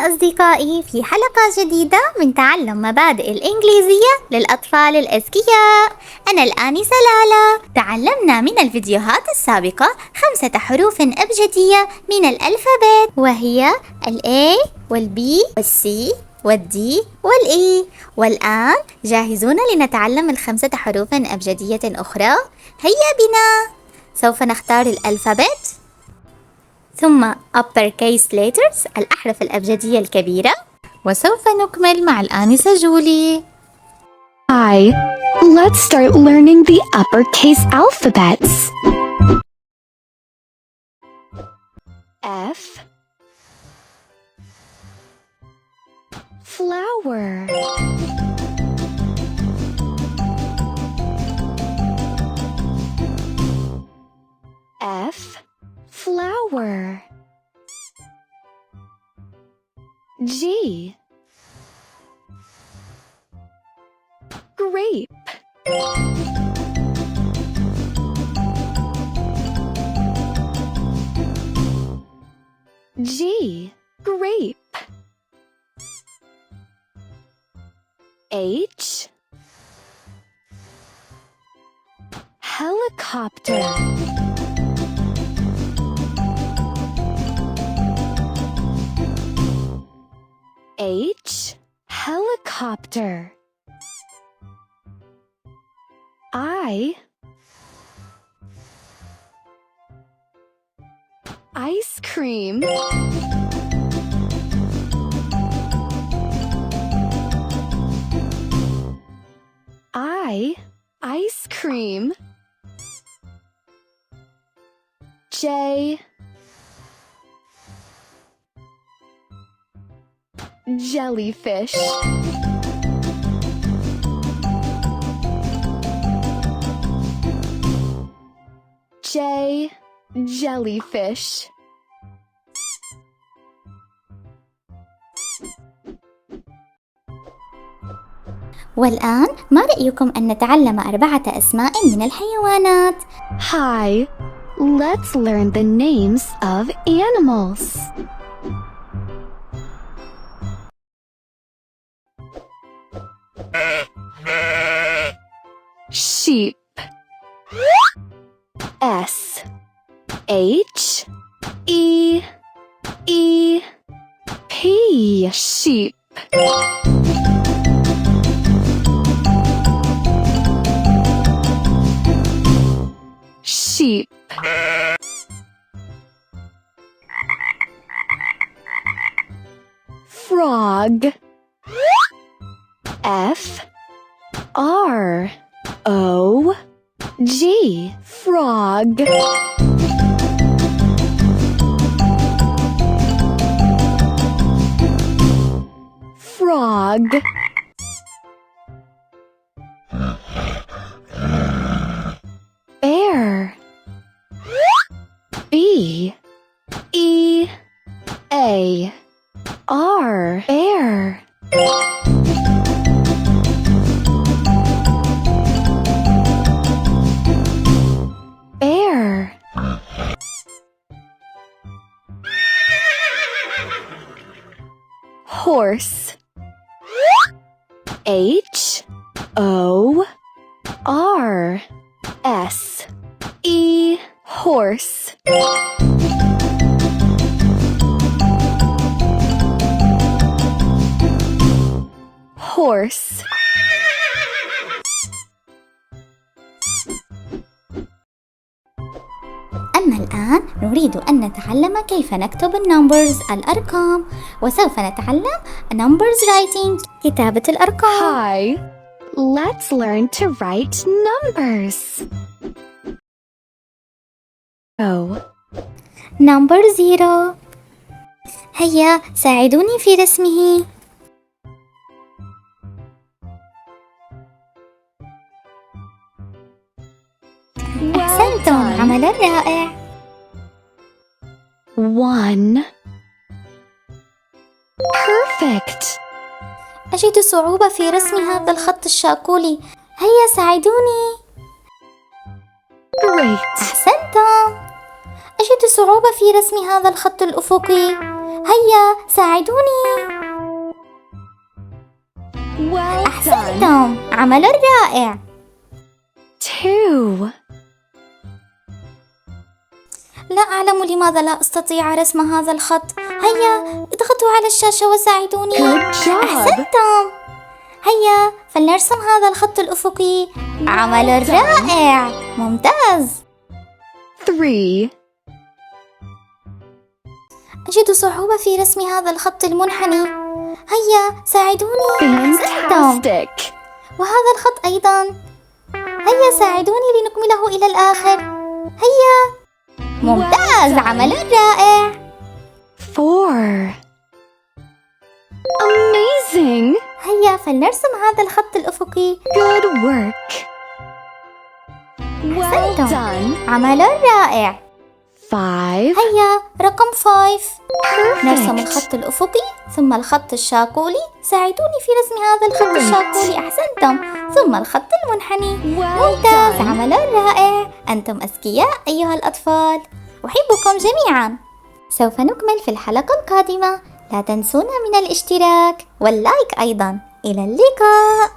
أصدقائي في حلقة جديدة من تعلم مبادئ الإنجليزية للأطفال الأذكياء. أنا الآنسة لالا. تعلمنا من الفيديوهات السابقة 5 حروف أبجدية من الألفابet، وهي A والB والC والD والE. والآن جاهزون لنتعلم 5 حروف أبجدية أخرى؟ هيا بنا. سوف نختار الألفابت ثم uppercase letters الأحرف الأبجدية الكبيرة، وسوف نكمل مع الآنسة جولي. Hi, let's start learning the uppercase alphabets. F, flower. F, flower. G, grape. G, grape. H, helicopter. H, helicopter. I, ice cream. I, ice cream. J, jellyfish. J, jellyfish. والآن ما رأيكم أن نتعلم 4 أسماء من الحيوانات؟ Hi, let's learn the names of animals. Sheep. S, H, E, E, P, sheep. Sheep. Frog. F, R, O, G, frog. Frog. Bear. B, E, A, R, bear. Bear. Horse. H, O, R, S, E, horse. Horse. أما الآن نريد أن نتعلم كيف نكتب النمبرز الأرقام، وسوف نتعلم numbers writing كتابة الأرقام. Hi, let's learn to write numbers. number 0. هيا ساعدوني في رسمه. أحسنتم، عمل رائع. 1. Perfect. أجد صعوبة في رسم هذا الخط الشاكولي، هيا ساعدوني. Great. أحسنتم. أجد صعوبة في رسم هذا الخط الأفقي، هيا ساعدوني. Well done. أحسنتم، عمل رائع. 2. لا أعلم لماذا لا أستطيع رسم هذا الخط. هيا اضغطوا على الشاشة وساعدوني. Good job. أحسنتم. هيا فلنرسم هذا الخط الأفقي. عمل رائع، ممتاز. 3. أجد صعوبة في رسم هذا الخط المنحني. هيا ساعدوني. أحسنتم. Fantastic. وهذا الخط أيضا. هيا ساعدوني لنكمله إلى الآخر. هيا. ممتاز، عمل رائع. 4. Amazing. هيا فلنرسم هذا الخط الأفقي. Good work. Well أحسنتم. done. عمل رائع. 5. هيا رقم 5. نرسم Perfect. الخط الأفقي ثم الخط الشاقولي. ساعدوني في رسم هذا الخط الشاقولي. أحسنتم. ثم الخط المنحني. ممتاز، done. عمل رائع. أنتم أذكياء أيها الأطفال. أحبكم جميعا. سوف نكمل في الحلقة القادمة. لا تنسونا من الاشتراك واللايك أيضا. إلى اللقاء.